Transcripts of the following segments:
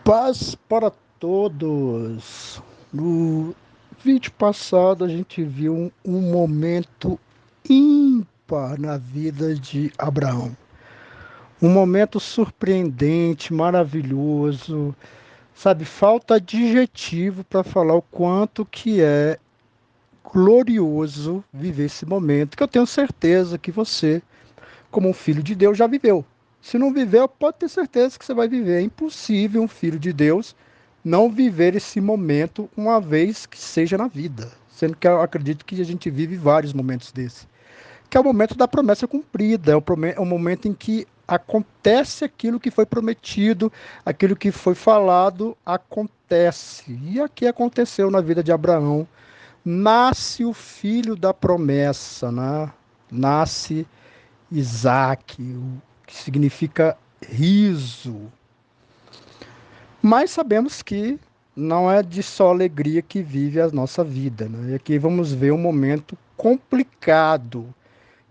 Paz para todos. No vídeo passado a gente viu um momento ímpar na vida de Abraão. Um momento surpreendente, maravilhoso, sabe? Falta adjetivo para falar o quanto que é glorioso viver esse momento, que eu tenho certeza que você, como um filho de Deus, já viveu. Se não viveu, pode ter certeza que você vai viver. É impossível um filho de Deus não viver esse momento uma vez que seja na vida. Sendo que eu acredito que a gente vive vários momentos desses. Que é o momento da promessa cumprida, é o momento em que acontece aquilo que foi prometido, aquilo que foi falado acontece. E aqui aconteceu na vida de Abraão. Nasce o filho da promessa, né? Nasce Isaac, o que significa riso. Mas sabemos que não é de só alegria que vive a nossa vida, né? E aqui vamos ver um momento complicado,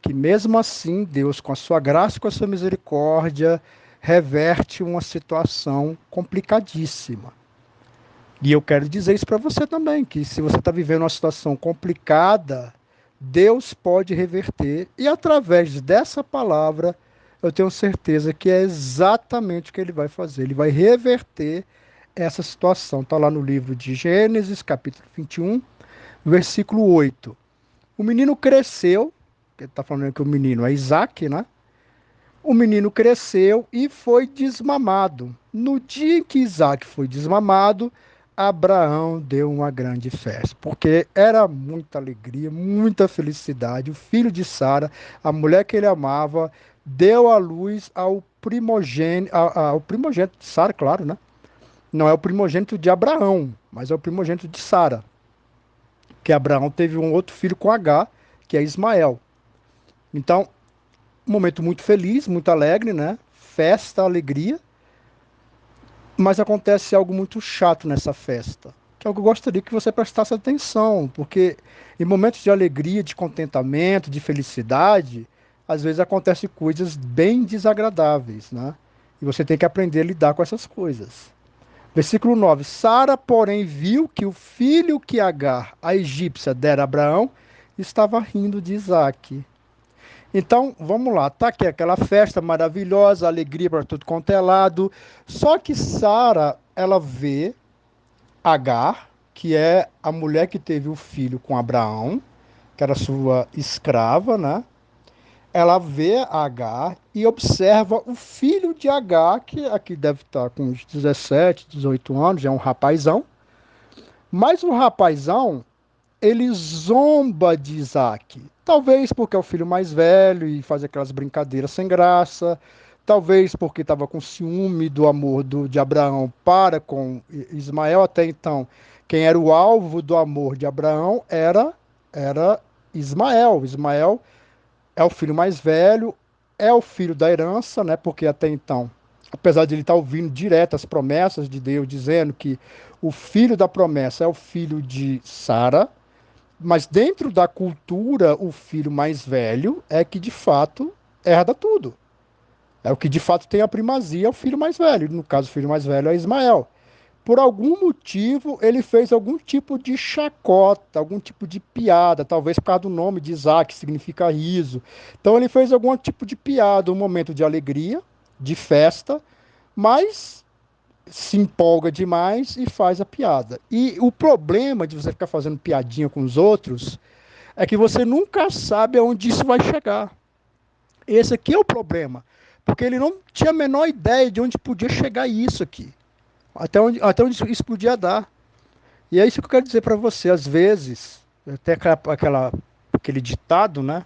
que mesmo assim Deus, com a sua graça e com a sua misericórdia, reverte uma situação complicadíssima. E eu quero dizer isso para você também, que se você está vivendo uma situação complicada, Deus pode reverter, e através dessa palavra, eu tenho certeza que é exatamente o que ele vai fazer. Ele vai reverter essa situação. Está lá no livro de Gênesis, capítulo 21, versículo 8. O menino cresceu, ele está falando que o menino é Isaac, né? O menino cresceu e foi desmamado. No dia em que Isaac foi desmamado, Abraão deu uma grande festa, porque era muita alegria, muita felicidade. O filho de Sara, a mulher que ele amava, deu à luz ao primogênito de Sara, claro, né? Não é o primogênito de Abraão, mas é o primogênito de Sara, que Abraão teve um outro filho com H, que é Ismael. Então, um momento muito feliz, muito alegre, né? Festa, alegria. Mas acontece algo muito chato nessa festa, que é algo que eu gostaria que você prestasse atenção, porque em momentos de alegria, de contentamento, de felicidade, às vezes acontecem coisas bem desagradáveis, né? E você tem que aprender a lidar com essas coisas. Versículo 9: Sara, porém, viu que o filho que Agar, a egípcia, dera a Abraão, estava rindo de Isaque. Então, vamos lá, tá aqui aquela festa maravilhosa, alegria para tudo quanto é lado. Só que Sara, ela vê Agar, que é a mulher que teve o filho com Abraão, que era sua escrava, né? Ela vê Agar e observa o filho de Agar, que aqui deve estar com uns 17, 18 anos, já é um rapazão. Mas o rapazão, ele zomba de Isaac. Talvez porque é o filho mais velho e faz aquelas brincadeiras sem graça. Talvez porque estava com ciúme do amor de Abraão para com Ismael. Até então, quem era o alvo do amor de Abraão era Ismael. Ismael é o filho mais velho, é o filho da herança, né? Porque até então, apesar de ele estar ouvindo direto as promessas de Deus, dizendo que o filho da promessa é o filho de Sara, mas dentro da cultura, o filho mais velho é que de fato herda tudo. É o que de fato tem a primazia, é o filho mais velho. No caso, o filho mais velho é Ismael. Por algum motivo, ele fez algum tipo de chacota, algum tipo de piada, talvez por causa do nome de Isaac, que significa riso. Então, ele fez algum tipo de piada, um momento de alegria, de festa, mas se empolga demais e faz a piada. E o problema de você ficar fazendo piadinha com os outros é que você nunca sabe aonde isso vai chegar. Esse aqui é o problema. Porque ele não tinha a menor ideia de onde podia chegar isso aqui. Até onde isso podia dar. E é isso que eu quero dizer para você. Às vezes, até aquele ditado, né?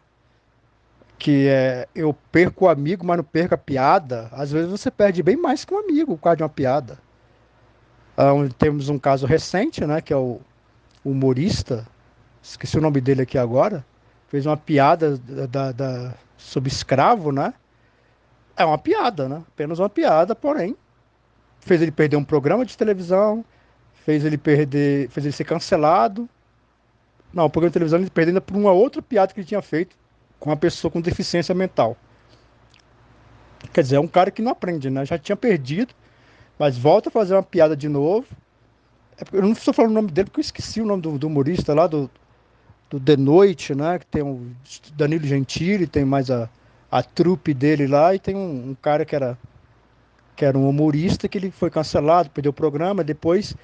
Que é eu perco o amigo, mas não perco a piada. Às vezes você perde bem mais que um amigo por causa de uma piada. Temos um caso recente, né? Que é o humorista, esqueci o nome dele aqui agora, fez uma piada sobre escravo, né? É uma piada, né? Apenas uma piada, porém, fez ele perder um programa de televisão, fez ele ser cancelado. Não, o programa de televisão ele perdendo por uma outra piada que ele tinha feito com uma pessoa com deficiência mental. Quer dizer, é um cara que não aprende, né? Já tinha perdido, Mas volta a fazer uma piada de novo. Eu não estou falando o nome dele porque eu esqueci o nome do humorista lá, do The Noite, né? Que tem o Danilo Gentili, tem mais a trupe dele lá, e tem um cara que era um humorista que ele foi cancelado, perdeu o programa, depois,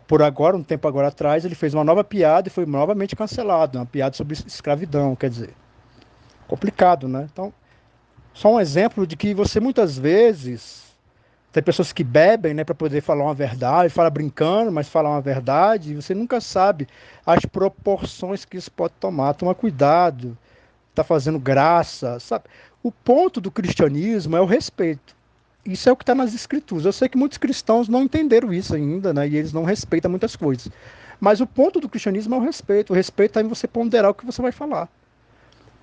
por agora, um tempo agora atrás, ele fez uma nova piada e foi novamente cancelado, uma piada sobre escravidão, quer dizer, complicado, né? Então, só um exemplo de que você muitas vezes tem pessoas que bebem, né, para poder falar uma verdade, fala brincando, mas fala uma verdade, e você nunca sabe as proporções que isso pode tomar. Toma cuidado, tá fazendo graça, sabe? O ponto do cristianismo é o respeito. Isso é o que está nas escrituras. Eu sei que muitos cristãos não entenderam isso ainda, né, e eles não respeitam muitas coisas. Mas o ponto do cristianismo é o respeito. O respeito está em você ponderar o que você vai falar.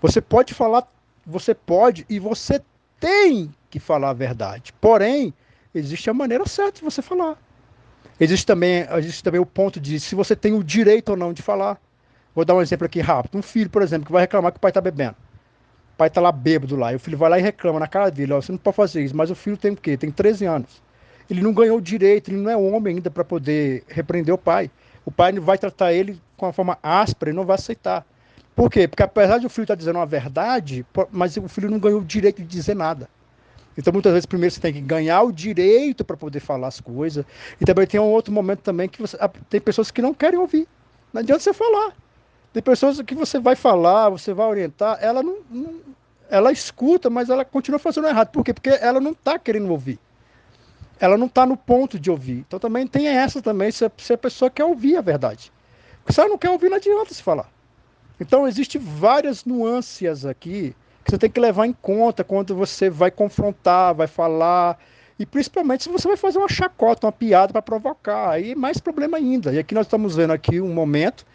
Você pode falar, você pode e você tem que falar a verdade. Porém, existe a maneira certa de você falar. Existe também o ponto de se você tem o direito ou não de falar. Vou dar um exemplo aqui rápido. Um filho, por exemplo, que vai reclamar que o pai está bebendo. O pai está lá bêbado lá. E o filho vai lá e reclama na cara dele. Ó, você não pode fazer isso. Mas o filho tem o quê? Tem 13 anos. Ele não ganhou o direito, ele não é homem ainda para poder repreender o pai. O pai vai tratar ele com uma forma áspera e não vai aceitar. Por quê? Porque apesar de o filho estar dizendo uma verdade, mas o filho não ganhou o direito de dizer nada. Então, muitas vezes, primeiro você tem que ganhar o direito para poder falar as coisas. E também tem um outro momento também que tem pessoas que não querem ouvir. Não adianta você falar. Tem pessoas que você vai falar, você vai orientar, ela ela escuta, mas ela continua fazendo errado. Por quê? Porque ela não está querendo ouvir. Ela não está no ponto de ouvir. Então também tem essa também, se a pessoa quer ouvir a verdade. Porque se ela não quer ouvir, não adianta se falar. Então, existem várias nuances aqui que você tem que levar em conta quando você vai confrontar, vai falar. E principalmente se você vai fazer uma chacota, uma piada para provocar. Aí mais problema ainda. E aqui nós estamos vendo aqui um momento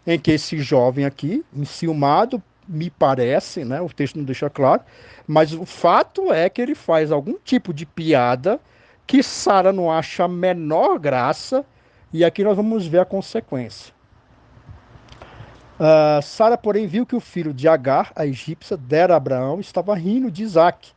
em que esse jovem aqui, enciumado, me parece, né? O texto não deixa claro, mas o fato é que ele faz algum tipo de piada que Sara não acha a menor graça. E aqui nós vamos ver a consequência. Sara, porém, viu que o filho de Agar, a egípcia, dera a Abraão, estava rindo de Isaque.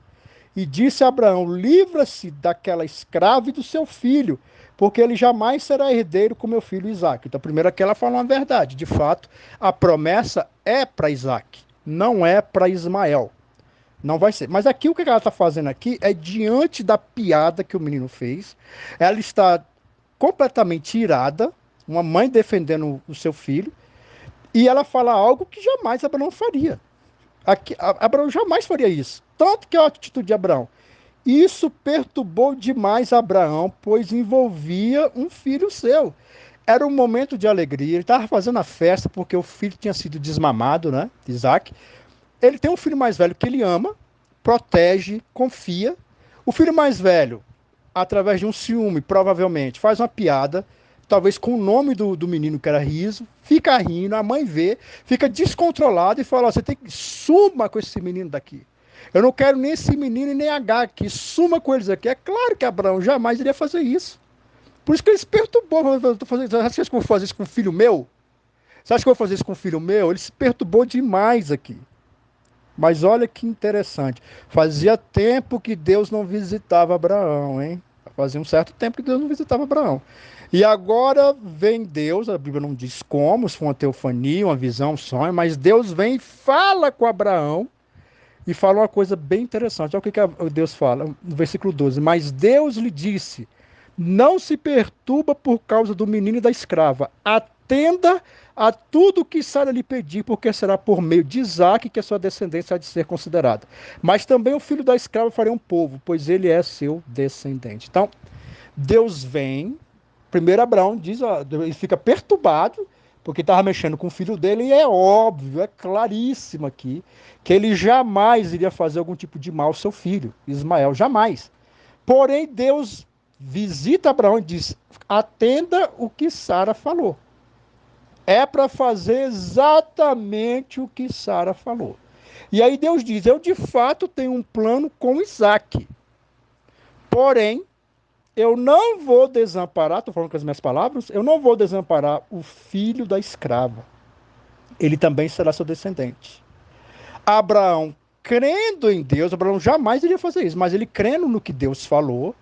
E disse a Abraão: livra-se daquela escrava e do seu filho, porque ele jamais será herdeiro com meu filho Isaque. Então, primeiro aqui ela fala uma verdade. De fato, a promessa é para Isaque, não é para Ismael. Não vai ser. Mas aqui o que ela está fazendo aqui é diante da piada que o menino fez. Ela está completamente irada, uma mãe defendendo o seu filho. E ela fala algo que jamais Abraão faria. Abraão jamais faria isso. Tanto que é a atitude de Abraão. Isso perturbou demais Abraão, pois envolvia um filho seu. Era um momento de alegria. Ele estava fazendo a festa porque o filho tinha sido desmamado, né? Isaac. Ele tem um filho mais velho que ele ama, protege, confia. O filho mais velho, através de um ciúme, provavelmente, faz uma piada, talvez com o nome do menino que era Riso, fica rindo, a mãe vê, fica descontrolada e fala: você tem que suma com esse menino daqui. Eu não quero nem esse menino e nem H aqui, suma com eles aqui. É claro que Abraão jamais iria fazer isso. Por isso que ele se perturbou. Você acha que eu vou fazer isso com o filho meu? Você acha que eu vou fazer isso com o filho meu? Ele se perturbou demais aqui. Mas olha que interessante. Fazia tempo que Deus não visitava Abraão, hein? Fazia um certo tempo que Deus não visitava Abraão. E agora vem Deus, a Bíblia não diz como, se foi uma teofania, uma visão, um sonho, mas Deus vem e fala com Abraão e fala uma coisa bem interessante. Olha o que Deus fala no versículo 12. Mas Deus lhe disse: não se perturba por causa do menino e da escrava. Atenda a tudo que Sara lhe pedir, porque será por meio de Isaque que a sua descendência há de ser considerada. Mas também o filho da escrava farei um povo, pois ele é seu descendente. Então, Deus vem. Primeiro Abraão diz, ó, ele fica perturbado, porque estava mexendo com o filho dele, e é óbvio, é claríssimo aqui, que ele jamais iria fazer algum tipo de mal ao seu filho, Ismael, jamais. Porém, Deus visita Abraão e diz: atenda o que Sara falou. É para fazer exatamente o que Sara falou. E aí Deus diz: eu de fato tenho um plano com Isaque. Porém, eu não vou desamparar, estou falando com as minhas palavras, eu não vou desamparar o filho da escrava. Ele também será seu descendente. Abraão, crendo em Deus, Abraão jamais iria fazer isso, mas ele crendo no que Deus falou,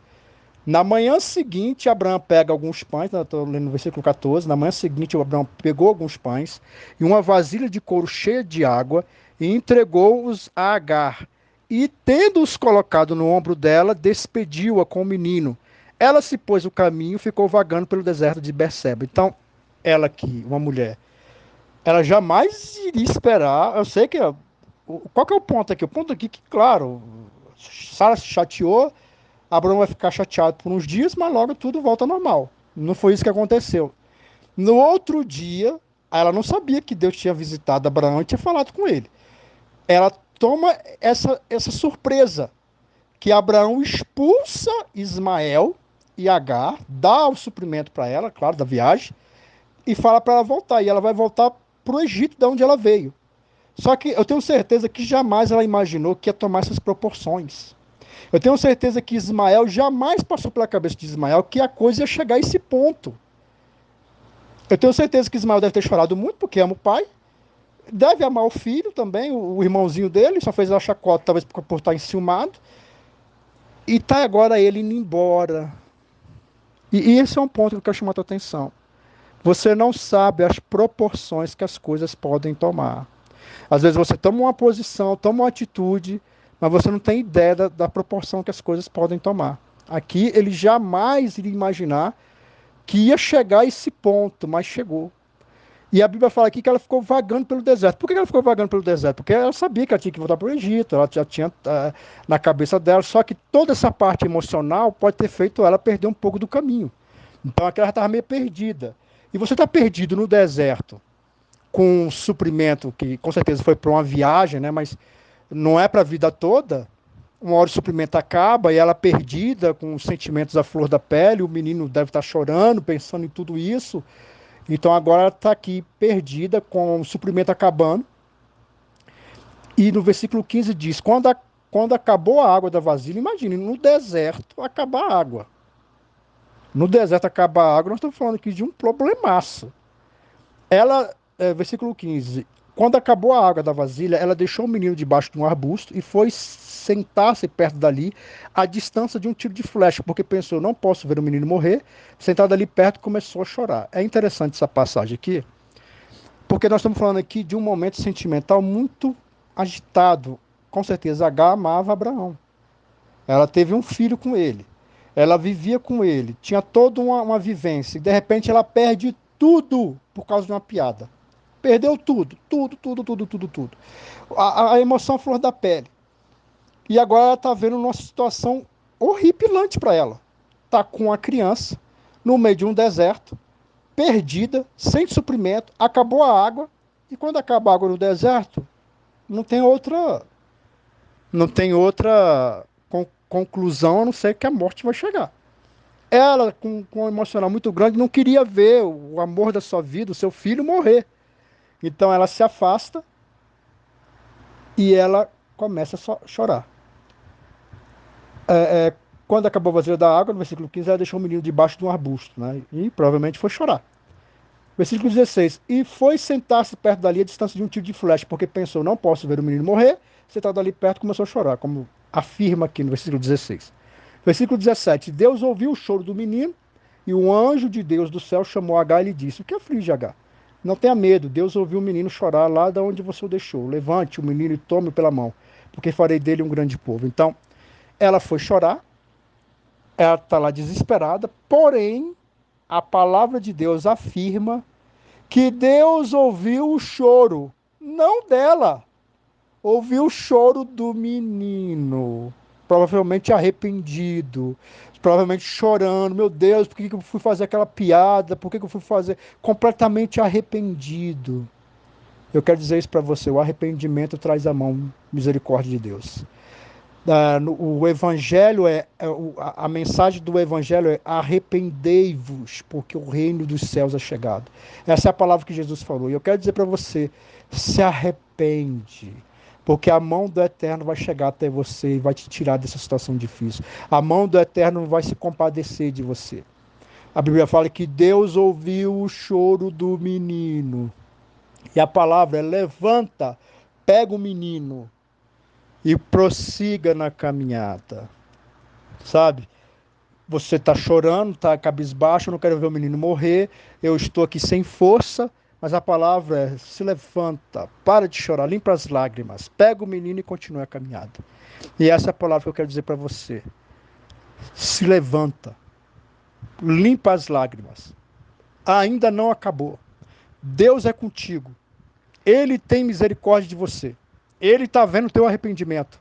Na manhã seguinte, Abraão pega alguns pães, estou lendo no versículo 14. Na manhã seguinte, Abraão pegou alguns pães e uma vasilha de couro cheia de água e entregou-os a Agar. E, tendo-os colocado no ombro dela, despediu-a com o menino. Ela se pôs o caminho e ficou vagando pelo deserto de Berseba. Então, ela aqui, uma mulher, ela jamais iria esperar. Eu sei que. Qual que é o ponto aqui? O ponto aqui é que, claro, Sara se chateou. Abraão vai ficar chateado por uns dias, mas logo tudo volta ao normal. Não foi isso que aconteceu. No outro dia, ela não sabia que Deus tinha visitado Abraão e tinha falado com ele. Ela toma essa surpresa, que Abraão expulsa Ismael e Agar, dá o suprimento para ela, claro, da viagem, e fala para ela voltar. E ela vai voltar para o Egito, de onde ela veio. Só que eu tenho certeza que jamais ela imaginou que ia tomar essas proporções. Eu tenho certeza que Ismael jamais passou pela cabeça de Ismael que a coisa ia chegar a esse ponto. Eu tenho certeza que Ismael deve ter chorado muito, porque ama o pai. Deve amar o filho também, o irmãozinho dele, só fez a chacota, talvez por estar enciumado. E tá agora ele indo embora. E esse é um ponto que eu quero chamar a tua atenção. Você não sabe as proporções que as coisas podem tomar. Às vezes você toma uma posição, toma uma atitude, mas você não tem ideia da proporção que as coisas podem tomar. Aqui ele jamais iria imaginar que ia chegar a esse ponto, mas chegou. E a Bíblia fala aqui que ela ficou vagando pelo deserto. Por que ela ficou vagando pelo deserto? Porque ela sabia que ela tinha que voltar para o Egito, ela já tinha na cabeça dela, só que toda essa parte emocional pode ter feito ela perder um pouco do caminho. Então aquela estava meio perdida. E você está perdido no deserto, com um suprimento que com certeza foi para uma viagem, né? Mas não é para a vida toda. Uma hora o suprimento acaba e ela perdida, com os sentimentos à flor da pele, o menino deve estar chorando, pensando em tudo isso. Então agora ela está aqui perdida, com o suprimento acabando. E no versículo 15 diz: quando acabou a água da vasilha, imagine, no deserto acabar a água. No deserto acabar a água, nós estamos falando aqui de um problemaço. Ela, versículo 15: quando acabou a água da vasilha, ela deixou o menino debaixo de um arbusto e foi sentar-se perto dali, à distância de um tiro de flecha, porque pensou: não posso ver o menino morrer. Sentado ali perto, começou a chorar. É interessante essa passagem aqui, porque nós estamos falando aqui de um momento sentimental muito agitado. Com certeza, H amava Abraão. Ela teve um filho com ele. Ela vivia com ele. Tinha toda uma vivência. E de repente ela perde tudo por causa de uma piada. Perdeu tudo. Tudo, tudo, tudo, tudo, tudo. A emoção flor da pele. E agora ela está vendo uma situação horripilante para ela. Está com a criança no meio de um deserto, perdida, sem suprimento, acabou a água. E quando acaba a água no deserto, não tem outra, não tem outra conclusão a não ser que a morte vai chegar. Ela, com um emocional muito grande, não queria ver o amor da sua vida, o seu filho, morrer. Então ela se afasta e ela começa a chorar. Quando acabou a vasilha da água, no versículo 15, ela deixou o menino debaixo de um arbusto, né? E provavelmente foi chorar. Versículo 16: e foi sentar-se perto dali a distância de um tiro de flecha, porque pensou: não posso ver o menino morrer. Sentado ali perto, começou a chorar, como afirma aqui no versículo 16. Versículo 17: Deus ouviu o choro do menino, e o anjo de Deus do céu chamou Agar e lhe disse: o que aflige, Agar? Não tenha medo, Deus ouviu o menino chorar lá de onde você o deixou. Levante o menino e tome-o pela mão, porque farei dele um grande povo. Então, ela foi chorar, ela está lá desesperada, porém, a palavra de Deus afirma que Deus ouviu o choro, não dela, ouviu o choro do menino, provavelmente arrependido, provavelmente chorando: meu Deus, por que eu fui fazer aquela piada? Por que eu fui fazer? Completamente arrependido. Eu quero dizer isso para você: o arrependimento traz a mão misericórdia de Deus. O evangelho a mensagem do evangelho é: arrependei-vos, porque o reino dos céus é chegado. Essa é a palavra que Jesus falou. E eu quero dizer para você: se arrepende, porque a mão do Eterno vai chegar até você e vai te tirar dessa situação difícil. A mão do Eterno vai se compadecer de você. A Bíblia fala que Deus ouviu o choro do menino. E a palavra é: levanta, pega o menino e prossiga na caminhada, sabe? Você está chorando, está cabisbaixo, eu não quero ver o menino morrer, eu estou aqui sem força, mas a palavra é: se levanta, para de chorar, limpa as lágrimas, pega o menino e continue a caminhada. E essa é a palavra que eu quero dizer para você. Se levanta, limpa as lágrimas. Ainda não acabou. Deus é contigo. Ele tem misericórdia de você. Ele está vendo o teu arrependimento.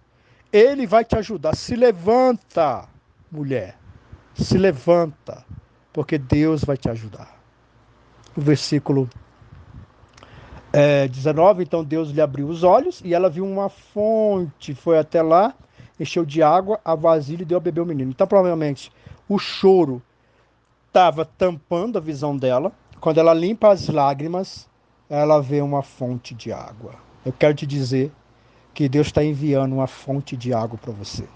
Ele vai te ajudar. Se levanta, mulher. Se levanta, porque Deus vai te ajudar. O versículo 19, então Deus lhe abriu os olhos e ela viu uma fonte, foi até lá, encheu de água a vasilha e deu a beber o menino. Então provavelmente o choro estava tampando a visão dela. Quando ela limpa as lágrimas, ela vê uma fonte de água. Eu quero te dizer que Deus está enviando uma fonte de água para você,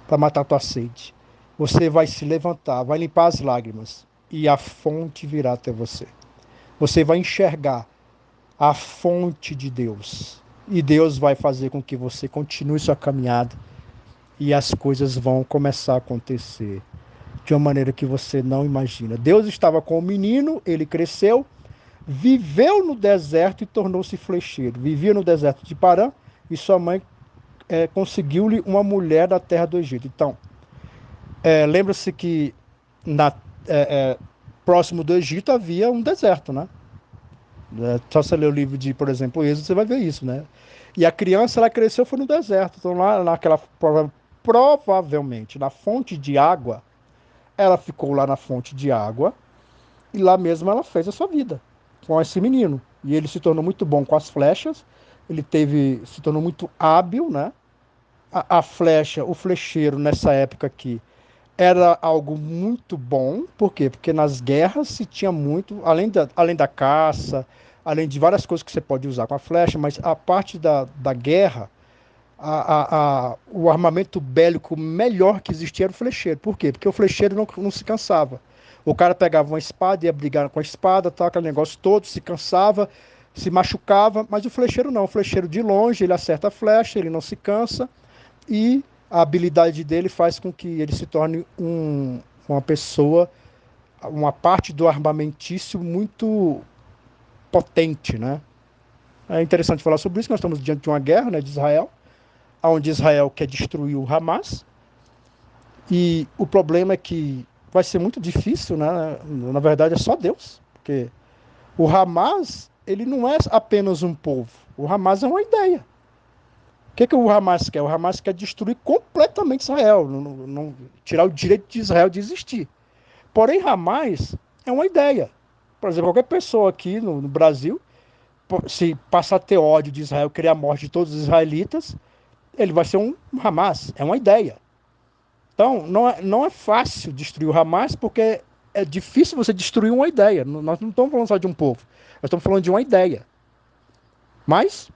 para matar a tua sede. Você vai se levantar, vai limpar as lágrimas e a fonte virá até você. Você vai enxergar a fonte de Deus. E Deus vai fazer com que você continue sua caminhada e as coisas vão começar a acontecer de uma maneira que você não imagina. Deus estava com o menino, ele cresceu, viveu no deserto e tornou-se flecheiro. Vivia no deserto de Parã e sua mãe conseguiu-lhe uma mulher da terra do Egito. Então, lembra-se que na, próximo do Egito havia um deserto, né? Só você ler o livro de, por exemplo, Êxodo, você vai ver isso, né? E a criança, ela cresceu, foi no deserto. Então, lá naquela, provavelmente, na fonte de água, ela ficou lá na fonte de água e lá mesmo ela fez a sua vida com esse menino. E ele se tornou muito bom com as flechas, se tornou muito hábil, né? A flecha, o flecheiro nessa época aqui, era algo muito bom. Por quê? Porque nas guerras se tinha muito, além da caça, além de várias coisas que você pode usar com a flecha, mas a parte da guerra, o armamento bélico melhor que existia era o flecheiro. Por quê? Porque o flecheiro não se cansava. O cara pegava uma espada, ia brigar com a espada, tal, aquele negócio todo, se cansava, se machucava, mas o flecheiro não. O flecheiro de longe, ele acerta a flecha, ele não se cansa, e a habilidade dele faz com que ele se torne uma pessoa, uma parte do armamentício muito potente, né? É interessante falar sobre isso. Nós estamos diante de uma guerra, né, de Israel, onde Israel quer destruir o Hamas, e o problema é que vai ser muito difícil, né? Na verdade é só Deus, porque o Hamas, ele não é apenas um povo, o Hamas é uma ideia. O que o Hamas quer? O Hamas quer destruir completamente Israel, tirar o direito de Israel de existir. Porém, Hamas é uma ideia. Por exemplo, qualquer pessoa aqui no Brasil, se passar a ter ódio de Israel, querer a morte de todos os israelitas, ele vai ser um Hamas, é uma ideia. Então, não é fácil destruir o Hamas, porque é difícil você destruir uma ideia. Nós não estamos falando só de um povo, nós estamos falando de uma ideia. Mas,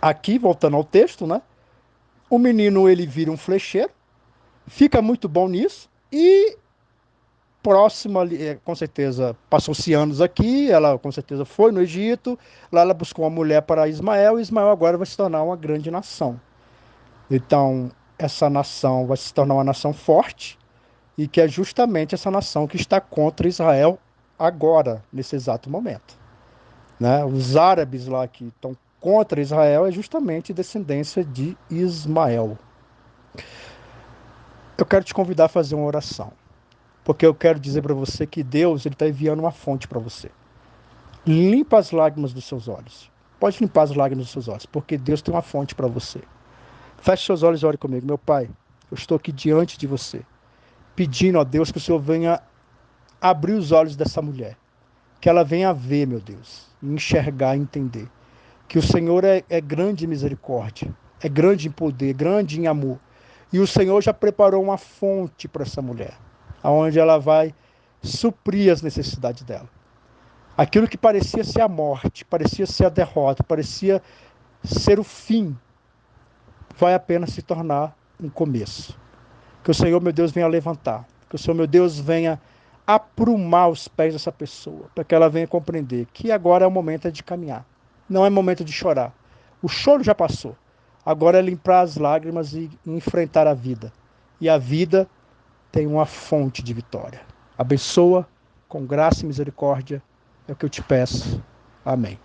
aqui, voltando ao texto, né? O menino, ele vira um flecheiro, fica muito bom nisso, e próximo ali, com certeza, passou-se anos aqui, ela com certeza foi no Egito, lá ela buscou uma mulher para Ismael, e Ismael agora vai se tornar uma grande nação. Então, essa nação vai se tornar uma nação forte, e que é justamente essa nação que está contra Israel agora, nesse exato momento. Né? Os árabes lá que estão contra Israel é justamente descendência de Ismael. Eu quero te convidar a fazer uma oração, porque eu quero dizer para você que Deus está enviando uma fonte para você. Limpa as lágrimas dos seus olhos. Pode limpar as lágrimas dos seus olhos, porque Deus tem uma fonte para você. Feche seus olhos e ore comigo. Meu Pai, eu estou aqui diante de você, pedindo a Deus que o Senhor venha abrir os olhos dessa mulher, que ela venha ver, meu Deus, enxergar, entender que o Senhor é grande em misericórdia, é grande em poder, grande em amor. E o Senhor já preparou uma fonte para essa mulher, aonde ela vai suprir as necessidades dela. Aquilo que parecia ser a morte, parecia ser a derrota, parecia ser o fim, vai apenas se tornar um começo. Que o Senhor, meu Deus, venha levantar. Que o Senhor, meu Deus, venha aprumar os pés dessa pessoa, para que ela venha compreender que agora é o momento de caminhar. Não é momento de chorar. O choro já passou. Agora é limpar as lágrimas e enfrentar a vida. E a vida tem uma fonte de vitória. Abençoa com graça e misericórdia, é o que eu te peço. Amém.